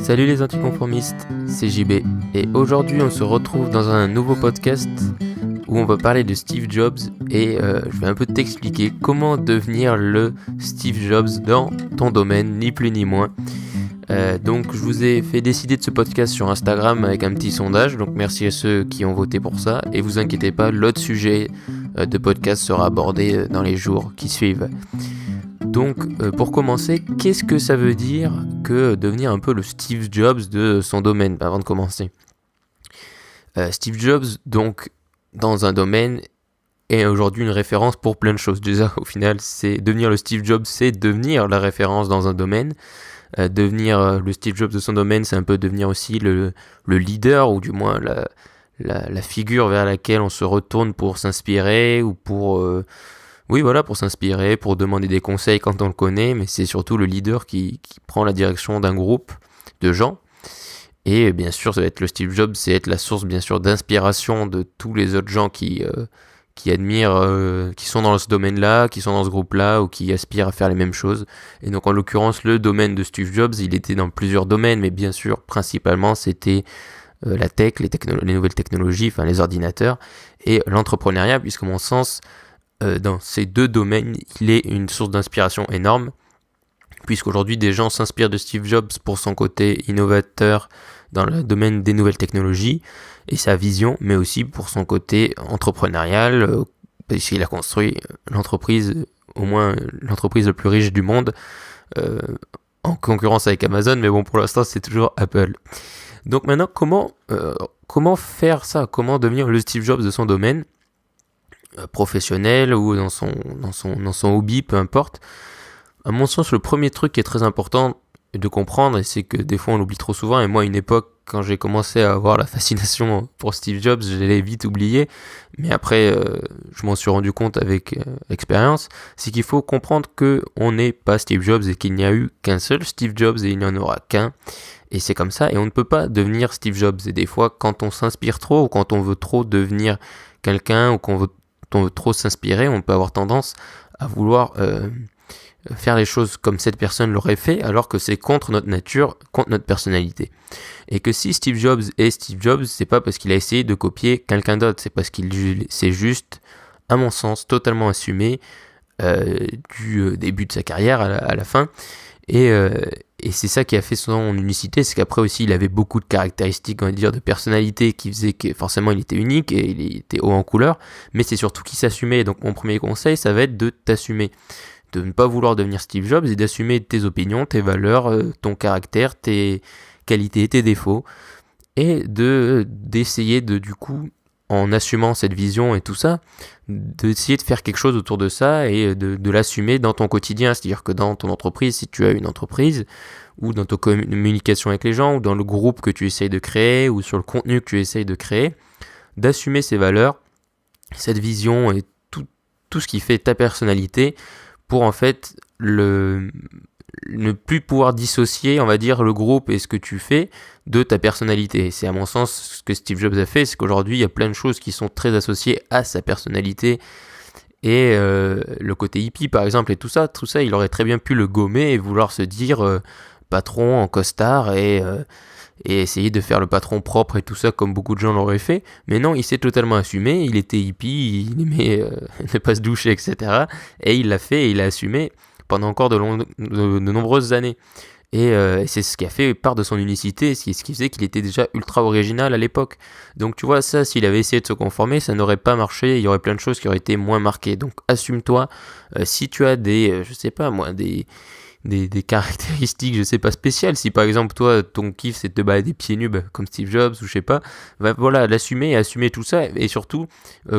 Salut les anticonformistes, c'est JB et aujourd'hui on se retrouve dans un nouveau podcast où on va parler de Steve Jobs et je vais un peu t'expliquer comment devenir le Steve Jobs dans ton domaine, ni plus ni moins. Donc je vous ai fait décider de ce podcast sur Instagram avec un petit sondage, donc merci à ceux qui ont voté pour ça et vous inquiétez pas, l'autre sujet de podcast sera abordé dans les jours qui suivent. Donc pour commencer, qu'est-ce que ça veut dire que devenir un peu le Steve Jobs de son domaine avant de commencer? Steve Jobs, donc dans un domaine, est aujourd'hui une référence pour plein de choses. Déjà au final, c'est devenir le Steve Jobs, c'est devenir la référence dans un domaine. Devenir le Steve Jobs de son domaine, c'est un peu devenir aussi le leader, ou du moins la figure vers laquelle on se retourne pour s'inspirer, ou pour s'inspirer, pour demander des conseils quand on le connaît, mais c'est surtout le leader qui prend la direction d'un groupe de gens. Et bien sûr, ça va être le Steve Jobs, c'est être la source bien sûr d'inspiration de tous les autres gens qui admirent, qui sont dans ce domaine-là, qui sont dans ce groupe-là, ou qui aspirent à faire les mêmes choses. Et donc en l'occurrence, le domaine de Steve Jobs, il était dans plusieurs domaines, mais bien sûr, principalement, c'était la tech, les nouvelles technologies, enfin les ordinateurs, et l'entrepreneuriat, puisque mon sens, dans ces deux domaines, il est une source d'inspiration énorme, puisqu'aujourd'hui des gens s'inspirent de Steve Jobs pour son côté innovateur dans le domaine des nouvelles technologies et sa vision, mais aussi pour son côté entrepreneurial, puisqu'il a construit l'entreprise, au moins l'entreprise la plus riche du monde, en concurrence avec Amazon, mais bon, pour l'instant c'est toujours Apple. Donc maintenant, comment faire ça? Comment devenir le Steve Jobs de son domaine professionnel ou dans son hobby, peu importe. À mon sens, le premier truc qui est très important de comprendre, et c'est que des fois on l'oublie trop souvent, et moi à une époque, quand j'ai commencé à avoir la fascination pour Steve Jobs, je l'ai vite oublié, mais après je m'en suis rendu compte avec expérience, c'est qu'il faut comprendre qu'on n'est pas Steve Jobs et qu'il n'y a eu qu'un seul Steve Jobs et il n'y en aura qu'un. Et c'est comme ça, et on ne peut pas devenir Steve Jobs. Et des fois, quand on s'inspire trop, ou quand on veut trop devenir quelqu'un, ou qu'on veut trop s'inspirer, on peut avoir tendance à vouloir faire les choses comme cette personne l'aurait fait, alors que c'est contre notre nature, contre notre personnalité. Et que si Steve Jobs est Steve Jobs, c'est pas parce qu'il a essayé de copier quelqu'un d'autre, c'est parce qu'il s'est juste, à mon sens, totalement assumé du début de sa carrière à la fin. Et c'est ça qui a fait son unicité, c'est qu'après aussi il avait beaucoup de caractéristiques, on va dire, de personnalité qui faisaient que forcément il était unique et il était haut en couleur, mais c'est surtout qu'il s'assumait. Donc mon premier conseil, ça va être de t'assumer, de ne pas vouloir devenir Steve Jobs et d'assumer tes opinions, tes valeurs, ton caractère, tes qualités, tes défauts, et d'essayer du coup, en assumant cette vision et tout ça, d'essayer de faire quelque chose autour de ça et de l'assumer dans ton quotidien. C'est-à-dire que dans ton entreprise, si tu as une entreprise, ou dans ta communication avec les gens, ou dans le groupe que tu essayes de créer, ou sur le contenu que tu essayes de créer, d'assumer ces valeurs, cette vision et tout ce qui fait ta personnalité, pour en fait ne plus pouvoir dissocier, on va dire, le groupe et ce que tu fais de ta personnalité. C'est à mon sens ce que Steve Jobs a fait, c'est qu'aujourd'hui il y a plein de choses qui sont très associées à sa personnalité, et le côté hippie par exemple et tout ça il aurait très bien pu le gommer et vouloir se dire patron en costard et essayer de faire le patron propre et tout ça comme beaucoup de gens l'auraient fait, mais non, il s'est totalement assumé, il était hippie, il aimait ne pas se doucher, etc. Et il l'a fait et il l'a assumé pendant encore de nombreuses années. Et c'est ce qui a fait part de son unicité, ce qui faisait qu'il était déjà ultra original à l'époque. Donc tu vois, ça, s'il avait essayé de se conformer, ça n'aurait pas marché, il y aurait plein de choses qui auraient été moins marquées. Donc assume-toi, si tu as des caractéristiques, je sais pas, spéciales, si par exemple toi, ton kiff c'est de te balader pieds nus comme Steve Jobs ou je sais pas, voilà, l'assumer et assumer tout ça, et surtout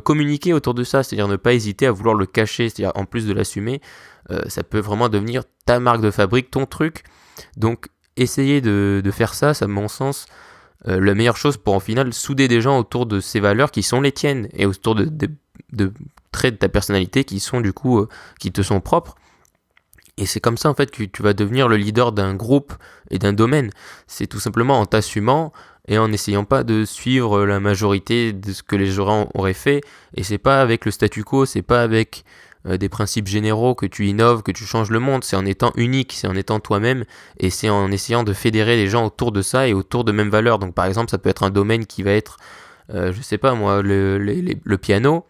communiquer autour de ça, c'est-à-dire ne pas hésiter à vouloir le cacher, c'est-à-dire en plus de l'assumer, ça peut vraiment devenir ta marque de fabrique, ton truc. Donc essayer de faire ça, à mon sens, la meilleure chose pour en final souder des gens autour de ces valeurs qui sont les tiennes, et autour de traits de ta personnalité qui sont du coup, qui te sont propres. Et c'est comme ça en fait que tu vas devenir le leader d'un groupe et d'un domaine. C'est tout simplement en t'assumant et en n'essayant pas de suivre la majorité de ce que les gens auraient fait. Et c'est pas avec le statu quo, c'est pas avec des principes généraux, que tu innoves, que tu changes le monde. C'est en étant unique, c'est en étant toi-même, et c'est en essayant de fédérer les gens autour de ça et autour de mêmes valeurs. Donc par exemple, ça peut être un domaine qui va être, je sais pas moi, le piano,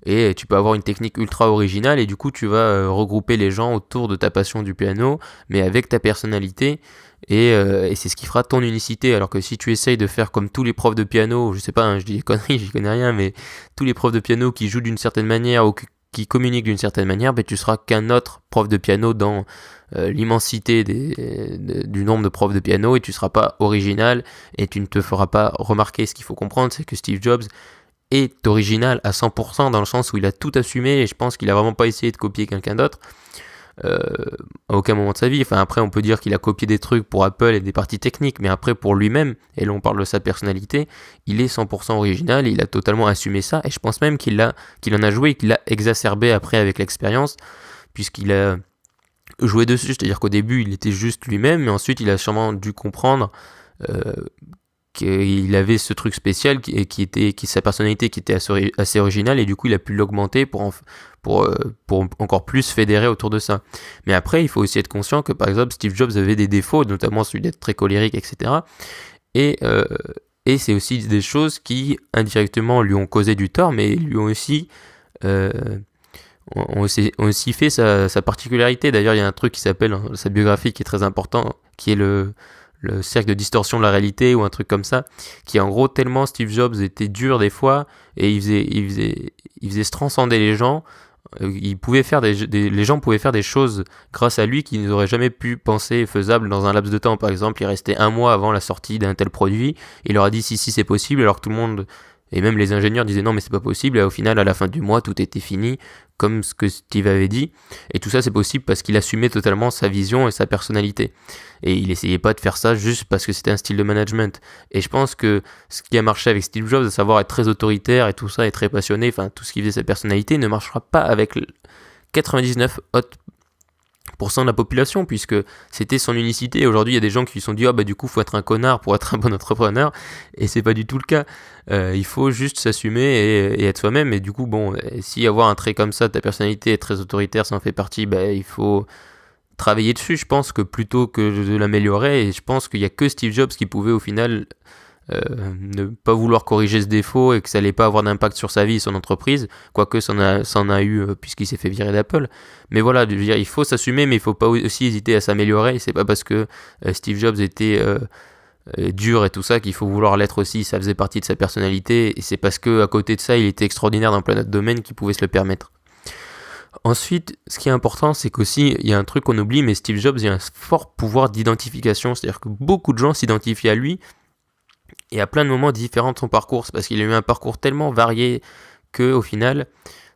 et tu peux avoir une technique ultra originale, et du coup tu vas regrouper les gens autour de ta passion du piano, mais avec ta personnalité, et c'est ce qui fera ton unicité. Alors que si tu essayes de faire comme tous les profs de piano, je sais pas, hein, je dis des conneries, j'y connais rien, mais tous les profs de piano qui jouent d'une certaine manière ou qui communiquent d'une certaine manière, ben tu seras qu'un autre prof de piano dans l'immensité du nombre de profs de piano, et tu seras pas original, et tu ne te feras pas remarquer. Ce qu'il faut comprendre, c'est que Steve Jobs est original à 100% dans le sens où il a tout assumé, et je pense qu'il a vraiment pas essayé de copier quelqu'un d'autre à aucun moment de sa vie. Enfin, après on peut dire qu'il a copié des trucs pour Apple et des parties techniques, mais après pour lui-même, et là on parle de sa personnalité, il est 100% original, et il a totalement assumé ça, et je pense même qu'il en a joué et qu'il l'a exacerbé après avec l'expérience, puisqu'il a joué dessus. C'est-à-dire qu'au début il était juste lui-même, mais ensuite il a sûrement dû comprendre euh, qu'il avait ce truc spécial qui sa personnalité qui était assez originale, et du coup il a pu l'augmenter pour encore plus fédérer autour de ça. Mais après il faut aussi être conscient que par exemple Steve Jobs avait des défauts, notamment celui d'être très colérique, etc. Et c'est aussi des choses qui indirectement lui ont causé du tort, mais lui ont aussi euh, ont aussi fait sa particularité. D'ailleurs, il y a un truc qui s'appelle, sa biographie, qui est très important, qui est le cercle de distorsion de la réalité, ou un truc comme ça, qui est en gros tellement Steve Jobs était dur des fois, et il faisait se transcender les gens. Il pouvait faire les gens pouvaient faire des choses grâce à lui qu'ils n'auraient jamais pu penser faisables dans un laps de temps. Par exemple, il restait un mois avant la sortie d'un tel produit, il leur a dit si c'est possible, alors que tout le monde, et même les ingénieurs, disaient non mais c'est pas possible, et au final à la fin du mois tout était fini comme ce que Steve avait dit. Et tout ça c'est possible parce qu'il assumait totalement sa vision et sa personnalité, et il essayait pas de faire ça juste parce que c'était un style de management. Et je pense que ce qui a marché avec Steve Jobs, à savoir être très autoritaire et tout ça, et très passionné, enfin tout ce qui faisait sa personnalité, ne marchera pas avec 99 autres de la population, puisque c'était son unicité. Aujourd'hui il y a des gens qui se sont dit du coup faut être un connard pour être un bon entrepreneur, et c'est pas du tout le cas. Il faut juste s'assumer et être soi-même, et du coup si avoir un trait comme ça de ta personnalité est très autoritaire, ça en fait partie, il faut travailler dessus, je pense, que plutôt que de l'améliorer. Et je pense qu'il y a que Steve Jobs qui pouvait au final ne pas vouloir corriger ce défaut, et que ça allait pas avoir d'impact sur sa vie et son entreprise, quoique ça en a eu puisqu'il s'est fait virer d'Apple. Mais voilà, je veux dire, il faut s'assumer, mais il faut pas aussi hésiter à s'améliorer. Et c'est pas parce que Steve Jobs était dur et tout ça qu'il faut vouloir l'être aussi. Ça faisait partie de sa personnalité, et c'est parce que à côté de ça il était extraordinaire dans plein d'autres domaines qu'il pouvait se le permettre. Ensuite, ce qui est important, c'est qu'aussi, il y a un truc qu'on oublie, mais Steve Jobs, il a un fort pouvoir d'identification. C'est-à-dire que beaucoup de gens s'identifient à lui, et à plein de moments différents de son parcours. C'est parce qu'il a eu un parcours tellement varié que, au final,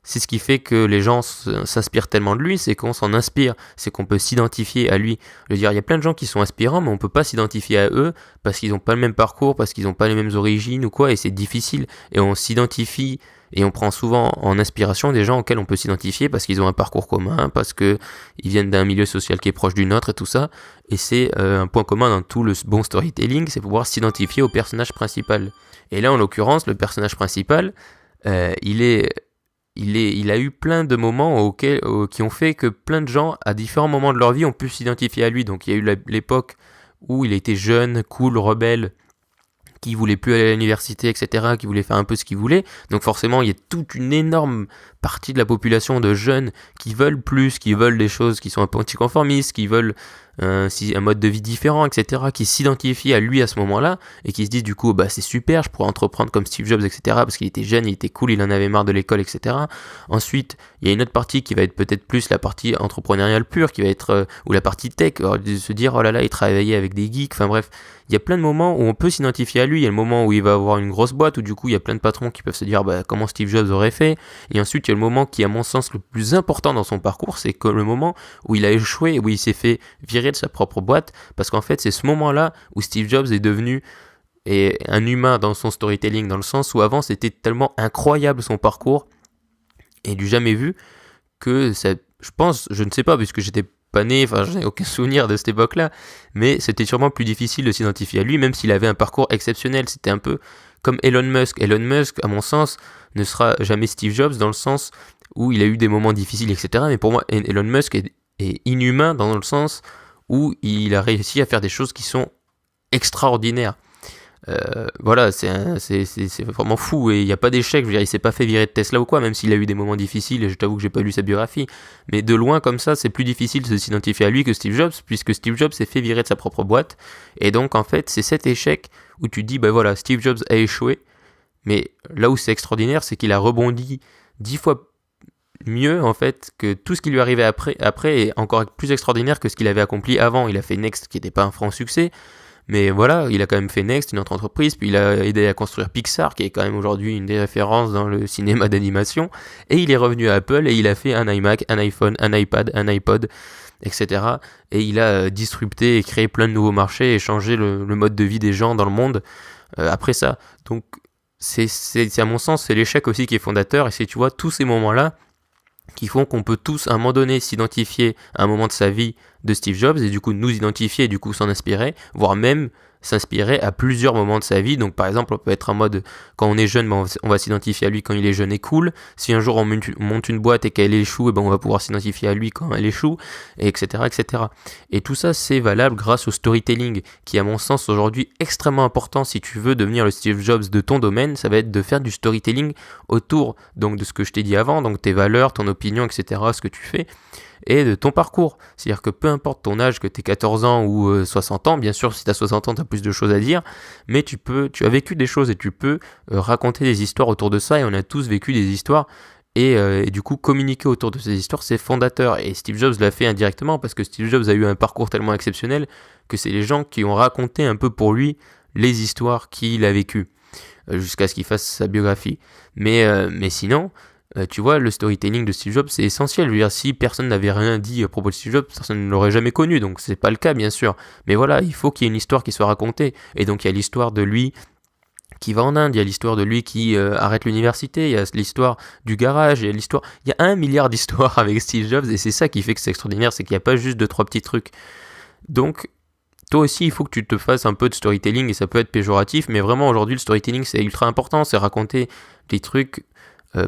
c'est ce qui fait que les gens s'inspirent tellement de lui, c'est qu'on s'en inspire, c'est qu'on peut s'identifier à lui. Je veux dire, il y a plein de gens qui sont inspirants, mais on peut pas s'identifier à eux parce qu'ils n'ont pas le même parcours, parce qu'ils n'ont pas les mêmes origines ou quoi, et c'est difficile. Et on s'identifie, et on prend souvent en inspiration des gens auxquels on peut s'identifier parce qu'ils ont un parcours commun, parce qu'ils viennent d'un milieu social qui est proche du nôtre et tout ça. Et c'est un point commun dans tout le bon storytelling, c'est pouvoir s'identifier au personnage principal. Et là, en l'occurrence, le personnage principal, il a eu plein de moments qui ont fait que plein de gens, à différents moments de leur vie, ont pu s'identifier à lui. Donc il y a eu l'époque où il était jeune, cool, rebelle, qui voulait plus aller à l'université, etc., qui voulait faire un peu ce qu'il voulait. Donc forcément, il y a toute une énorme partie de la population de jeunes qui veulent plus, qui veulent des choses qui sont un peu anticonformistes, qui veulent un mode de vie différent, etc., qui s'identifient à lui à ce moment-là, et qui se disent du coup, c'est super, je pourrais entreprendre comme Steve Jobs, etc., parce qu'il était jeune, il était cool, il en avait marre de l'école, etc. Ensuite, il y a une autre partie qui va être peut-être plus la partie entrepreneuriale pure, qui va être, ou la partie tech, de se dire, oh là là, il travaillait avec des geeks, enfin bref, il y a plein de moments où on peut s'identifier à lui. Il y a le moment où il va avoir une grosse boîte, où du coup il y a plein de patrons qui peuvent se dire comment Steve Jobs aurait fait. Et ensuite il y a le moment qui est à mon sens le plus important dans son parcours, c'est que le moment où il a échoué, où il s'est fait virer de sa propre boîte, parce qu'en fait c'est ce moment-là où Steve Jobs est devenu un humain dans son storytelling, dans le sens où avant c'était tellement incroyable son parcours et du jamais vu que ça, je pense, je ne sais pas puisque j'étais pas né, enfin je n'ai aucun souvenir de cette époque-là, mais c'était sûrement plus difficile de s'identifier à lui, même s'il avait un parcours exceptionnel. C'était un peu comme Elon Musk. Elon Musk, à mon sens, ne sera jamais Steve Jobs, dans le sens où il a eu des moments difficiles, etc. Mais pour moi, Elon Musk est inhumain dans le sens où il a réussi à faire des choses qui sont extraordinaires. Voilà, c'est vraiment fou et il n'y a pas d'échec. Je veux dire, il s'est pas fait virer de Tesla ou quoi, même s'il a eu des moments difficiles et je t'avoue que j'ai pas lu sa biographie. Mais de loin comme ça, c'est plus difficile de s'identifier à lui que Steve Jobs, puisque Steve Jobs s'est fait virer de sa propre boîte. Et donc en fait, c'est cet échec où tu dis, bah voilà, Steve Jobs a échoué. Mais là où c'est extraordinaire, c'est qu'il a rebondi 10 fois mieux en fait que tout ce qui lui arrivait après est encore plus extraordinaire que ce qu'il avait accompli avant. Il a fait Next qui n'était pas un franc succès. Mais voilà, il a quand même fait Next, une autre entreprise, puis il a aidé à construire Pixar, qui est quand même aujourd'hui une des références dans le cinéma d'animation, et il est revenu à Apple et il a fait un iMac, un iPhone, un iPad, un iPod, etc. Et il a disrupté et créé plein de nouveaux marchés et changé le mode de vie des gens dans le monde après ça. Donc c'est à mon sens, c'est l'échec aussi qui est fondateur, et c'est, tu vois, tous ces moments-là qui font qu'on peut tous à un moment donné s'identifier à un moment de sa vie de Steve Jobs et du coup nous identifier et du coup s'en inspirer, voire même s'inspirer à plusieurs moments de sa vie. Donc par exemple on peut être en mode quand on est jeune, ben, on va s'identifier à lui quand il est jeune et cool. Si un jour on monte une boîte et qu'elle échoue, et ben, on va pouvoir s'identifier à lui quand elle échoue, et etc., etc. Et tout ça c'est valable grâce au storytelling qui à mon sens aujourd'hui extrêmement important. Si tu veux devenir le Steve Jobs de ton domaine, ça va être de faire du storytelling autour donc de ce que je t'ai dit avant, donc tes valeurs, ton opinion, etc., ce que tu fais, et de ton parcours. C'est-à-dire que peu importe ton âge, que tu aies 14 ans ou 60 ans, bien sûr si tu as 60 ans tu as plus de choses à dire, mais tu as vécu des choses et tu peux raconter des histoires autour de ça, et on a tous vécu des histoires, et du coup communiquer autour de ces histoires c'est fondateur. Et Steve Jobs l'a fait indirectement parce que Steve Jobs a eu un parcours tellement exceptionnel que c'est les gens qui ont raconté un peu pour lui les histoires qu'il a vécues jusqu'à ce qu'il fasse sa biographie. Mais sinon, tu vois, le storytelling de Steve Jobs, c'est essentiel. Je veux dire, si personne n'avait rien dit à propos de Steve Jobs, personne ne l'aurait jamais connu. Donc, c'est pas le cas, bien sûr. Mais voilà, il faut qu'il y ait une histoire qui soit racontée. Et donc, il y a l'histoire de lui qui va en Inde, il y a l'histoire de lui qui arrête l'université, il y a l'histoire du garage, il y a 1 milliard d'histoires avec Steve Jobs. Et c'est ça qui fait que c'est extraordinaire, c'est qu'il n'y a pas juste 2-3 petits trucs. Donc, toi aussi, il faut que tu te fasses un peu de storytelling, et ça peut être péjoratif, mais vraiment aujourd'hui, le storytelling, c'est ultra important, c'est raconter des trucs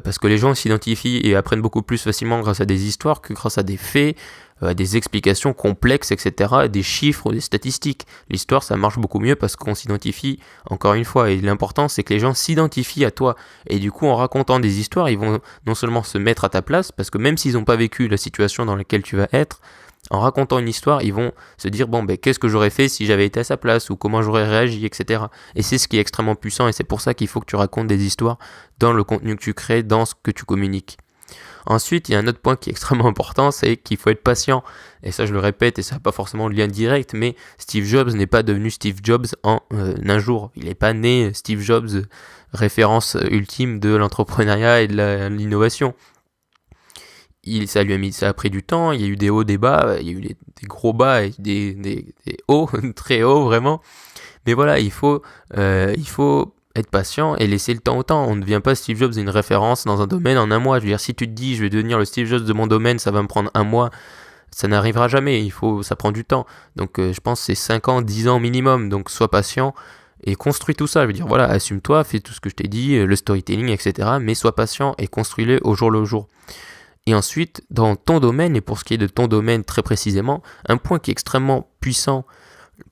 parce que les gens s'identifient et apprennent beaucoup plus facilement grâce à des histoires que grâce à des faits, à des explications complexes, etc., des chiffres, des statistiques. L'histoire, ça marche beaucoup mieux parce qu'on s'identifie, encore une fois, et l'important, c'est que les gens s'identifient à toi. Et du coup, en racontant des histoires, ils vont non seulement se mettre à ta place, parce que même s'ils n'ont pas vécu la situation dans laquelle tu vas être, en racontant une histoire, ils vont se dire bon ben qu'est-ce que j'aurais fait si j'avais été à sa place ou comment j'aurais réagi, etc. Et c'est ce qui est extrêmement puissant et c'est pour ça qu'il faut que tu racontes des histoires dans le contenu que tu crées, dans ce que tu communiques. Ensuite, il y a un autre point qui est extrêmement important, c'est qu'il faut être patient. Et ça, je le répète, et ça n'a pas forcément de lien direct, mais Steve Jobs n'est pas devenu Steve Jobs en un jour. Il n'est pas né Steve Jobs, référence ultime de l'entrepreneuriat et de l'innovation. Ça a pris du temps, il y a eu des hauts, des bas, il y a eu des gros bas et des hauts, très hauts vraiment. Mais voilà, il faut être patient et laisser le temps au temps. On ne devient pas Steve Jobs une référence dans un domaine en un mois. Je veux dire, si tu te dis je vais devenir le Steve Jobs de mon domaine, ça va me prendre un mois, ça n'arrivera jamais, ça prend du temps. Donc je pense que c'est 5 ans, 10 ans minimum, donc sois patient. Et construis tout ça, je veux dire, voilà, assume-toi, fais tout ce que je t'ai dit, le storytelling, etc. Mais sois patient et construis-le au jour le jour. Et ensuite, dans ton domaine, et pour ce qui est de ton domaine très précisément, un point qui est extrêmement puissant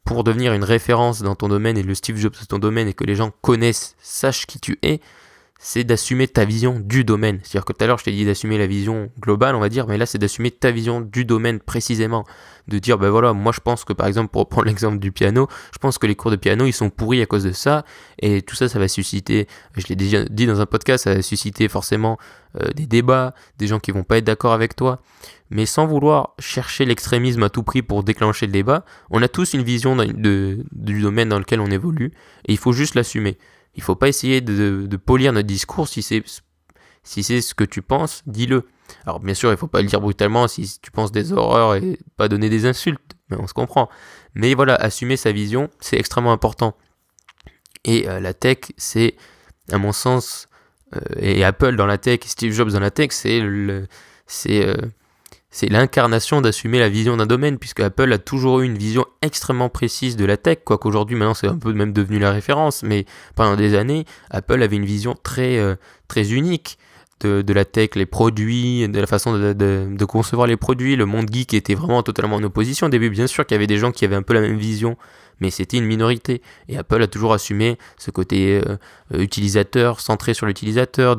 pour devenir une référence dans ton domaine et le Steve Jobs de ton domaine et que les gens connaissent, sachent qui tu es, c'est d'assumer ta vision du domaine. C'est-à-dire que tout à l'heure, je t'ai dit d'assumer la vision globale, on va dire, mais là, c'est d'assumer ta vision du domaine précisément. De dire, ben voilà, moi je pense que par exemple, pour prendre l'exemple du piano, je pense que les cours de piano, ils sont pourris à cause de ça, et tout ça, ça va susciter, je l'ai déjà dit dans un podcast, ça va susciter forcément des débats, des gens qui vont pas être d'accord avec toi, mais sans vouloir chercher l'extrémisme à tout prix pour déclencher le débat, on a tous une vision du domaine dans lequel on évolue, et il faut juste l'assumer. Il faut pas essayer de polir notre discours. Si c'est ce que tu penses, dis-le. Alors bien sûr, il faut pas le dire brutalement si tu penses des horreurs et pas donner des insultes, mais on se comprend. Mais voilà, assumer sa vision, c'est extrêmement important. Et la tech, c'est, à mon sens, et Apple dans la tech, Steve Jobs dans la tech, c'est l'incarnation d'assumer la vision d'un domaine, puisque Apple a toujours eu une vision extrêmement précise de la tech, quoique aujourd'hui maintenant c'est un peu même devenu la référence, mais pendant des années, Apple avait une vision très unique de la tech, les produits, de la façon de concevoir les produits. Le monde geek était vraiment totalement en opposition au début. Bien sûr qu'il y avait des gens qui avaient un peu la même vision, mais c'était une minorité. Et Apple a toujours assumé ce côté utilisateur, centré sur l'utilisateur,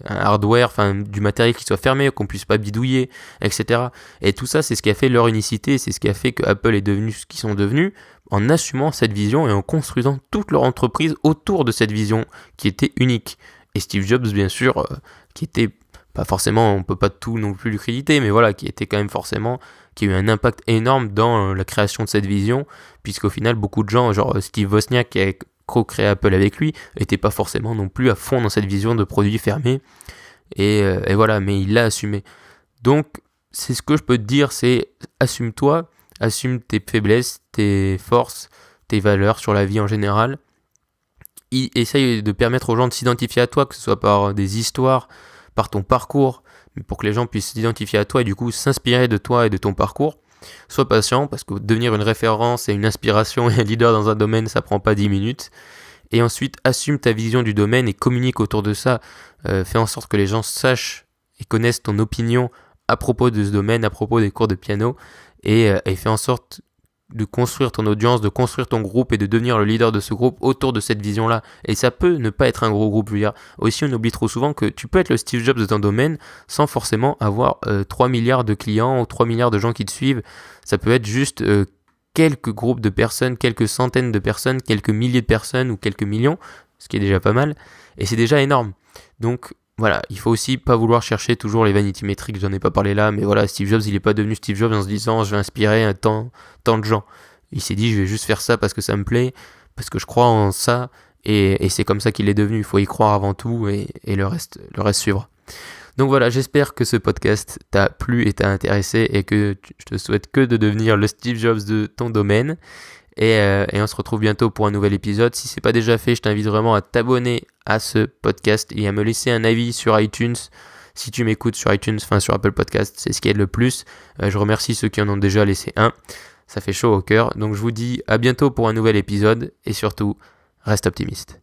un hardware, enfin du matériel qui soit fermé, qu'on puisse pas bidouiller, etc. Et tout ça, c'est ce qui a fait leur unicité, c'est ce qui a fait que Apple est devenu ce qu'ils sont devenus, en assumant cette vision et en construisant toute leur entreprise autour de cette vision qui était unique. Et Steve Jobs, bien sûr, qui était pas forcément, on peut pas tout non plus lui créditer, mais voilà, qui était quand même forcément, qui a eu un impact énorme dans la création de cette vision, puisqu'au final, beaucoup de gens, genre Steve Wozniak, qui a co-créé Apple avec lui, n'était pas forcément non plus à fond dans cette vision de produits fermés, et voilà, mais il l'a assumé. Donc, c'est ce que je peux te dire, c'est assume-toi, assume tes faiblesses, tes forces, tes valeurs sur la vie en général. Essaye de permettre aux gens de s'identifier à toi, que ce soit par des histoires, par ton parcours, pour que les gens puissent s'identifier à toi et du coup s'inspirer de toi et de ton parcours. Sois patient, parce que devenir une référence et une inspiration et un leader dans un domaine, ça prend pas 10 minutes. Et ensuite, assume ta vision du domaine et communique autour de ça. Fais en sorte que les gens sachent et connaissent ton opinion à propos de ce domaine, à propos des cours de piano, et fais en sorte de construire ton audience, de construire ton groupe et de devenir le leader de ce groupe autour de cette vision-là. Et ça peut ne pas être un gros groupe, je veux dire. Aussi, on oublie trop souvent que tu peux être le Steve Jobs de ton domaine sans forcément avoir 3 milliards de clients ou 3 milliards de gens qui te suivent. Ça peut être juste quelques groupes de personnes, quelques centaines de personnes, quelques milliers de personnes ou quelques millions, ce qui est déjà pas mal. Et c'est déjà énorme. Donc, voilà, il faut aussi pas vouloir chercher toujours les vanity metrics, j'en ai pas parlé là, mais voilà, Steve Jobs, il est pas devenu Steve Jobs en se disant je vais inspirer tant de gens. Il s'est dit je vais juste faire ça parce que ça me plaît, parce que je crois en ça, et c'est comme ça qu'il est devenu. Il faut y croire avant tout et le reste suivra. Donc voilà, j'espère que ce podcast t'a plu et t'a intéressé et que je te souhaite que de devenir le Steve Jobs de ton domaine. Et on se retrouve bientôt pour un nouvel épisode. Si c'est pas déjà fait, je t'invite vraiment à t'abonner à ce podcast et à me laisser un avis sur iTunes. Si tu m'écoutes sur iTunes, enfin sur Apple Podcast, c'est ce qui aide le plus. Je remercie ceux qui en ont déjà laissé un. Ça fait chaud au cœur. Donc je vous dis à bientôt pour un nouvel épisode et surtout, reste optimiste.